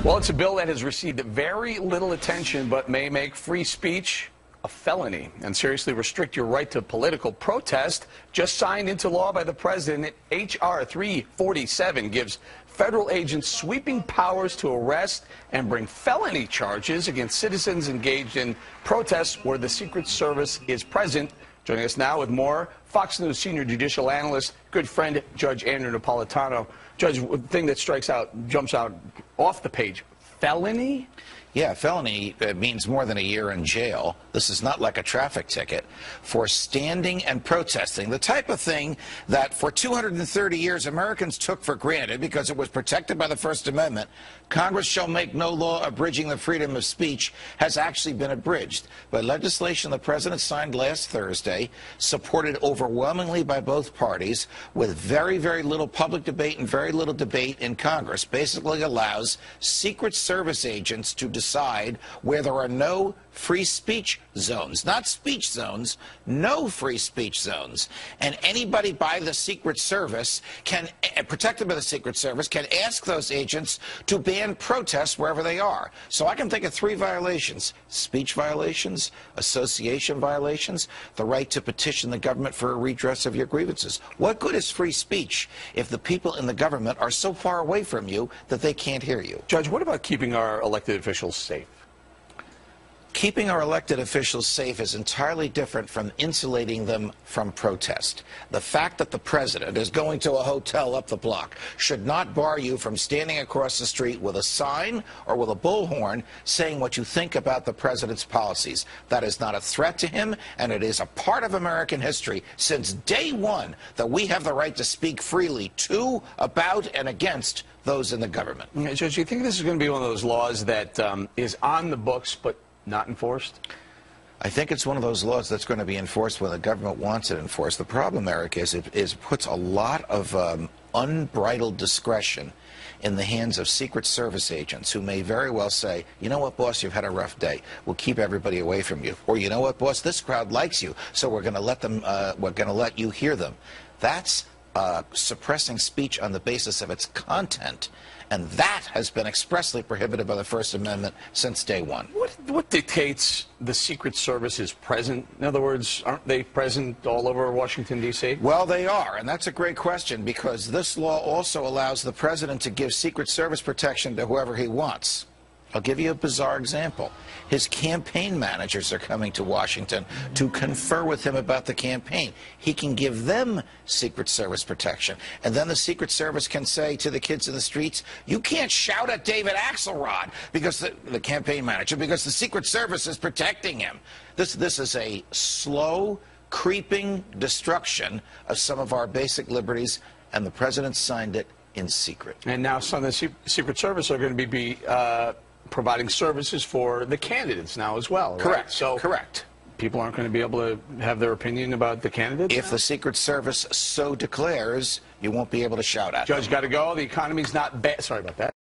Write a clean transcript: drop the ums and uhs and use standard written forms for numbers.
Well, it's a bill that has received very little attention but may make free speech a felony and seriously restrict your right to political protest. Just signed into law by the president, H.R. 347 gives federal agents sweeping powers to arrest and bring felony charges against citizens engaged in protests where the Secret Service is present. Joining us now with more, Fox News senior judicial analyst, good friend, Judge Andrew Napolitano. Judge, the thing that jumps out off the page, felony? Yeah, felony means more than a year in jail. This is not like a traffic ticket. For standing and protesting, the type of thing that for 230 years Americans took for granted because it was protected by the First Amendment, Congress shall make no law abridging the freedom of speech, has actually been abridged by legislation the president signed last Thursday, supported overwhelmingly by both parties, with very, very little public debate and very little debate in Congress. Basically allows Secret Service agents to decide where there are no free speech zones, not speech zones, no free speech zones. And anybody by the Secret Service can, protected by the Secret Service, can ask those agents to ban protests wherever they are. So I can think of 3 violations: speech violations, association violations, the right to petition the government for a redress of your grievances. What good is free speech if the people in the government are so far away from you that they can't hear you? Judge, what about keeping our elected officials safe? Keeping our elected officials safe is entirely different from insulating them from protest. The fact that the president is going to a hotel up the block should not bar you from standing across the street with a sign or with a bullhorn saying what you think about the president's policies. That is not a threat to him, and it is a part of American history since day one that we have the right to speak freely to, about, and against those in the government. Judge, do you think this is going to be one of those laws that is on the books but not enforced? I think it's one of those laws that's going to be enforced when the government wants it enforced. The problem, Eric, is it puts a lot of unbridled discretion in the hands of Secret Service agents who may very well say, you know what, boss, you've had a rough day. We'll keep everybody away from you. Or, you know what, boss, this crowd likes you, so we're going to let them, we're going to let you hear them. That's suppressing speech on the basis of its content, and that has been expressly prohibited by the First Amendment since day one. What dictates the Secret Service is present? In other words, aren't they present all over Washington, D.C.? Well, they are, and that's a great question, because this law also allows the president to give Secret Service protection to whoever he wants. I'll give you a bizarre example. His campaign managers are coming to Washington to confer with him about the campaign. He can give them Secret Service protection. And then the Secret Service can say to the kids in the streets, you can't shout at David Axelrod, because the campaign manager, because the Secret Service is protecting him. This is a slow, creeping destruction of some of our basic liberties, and the president signed it in secret. And now some of the Secret Service are going to be providing services for the candidates now as well, right? Correct. So correct. People aren't going to be able to have their opinion about the candidates? If the Secret Service so declares, you won't be able to shout at them. Judge, got to go. The economy's not bad. Sorry about that.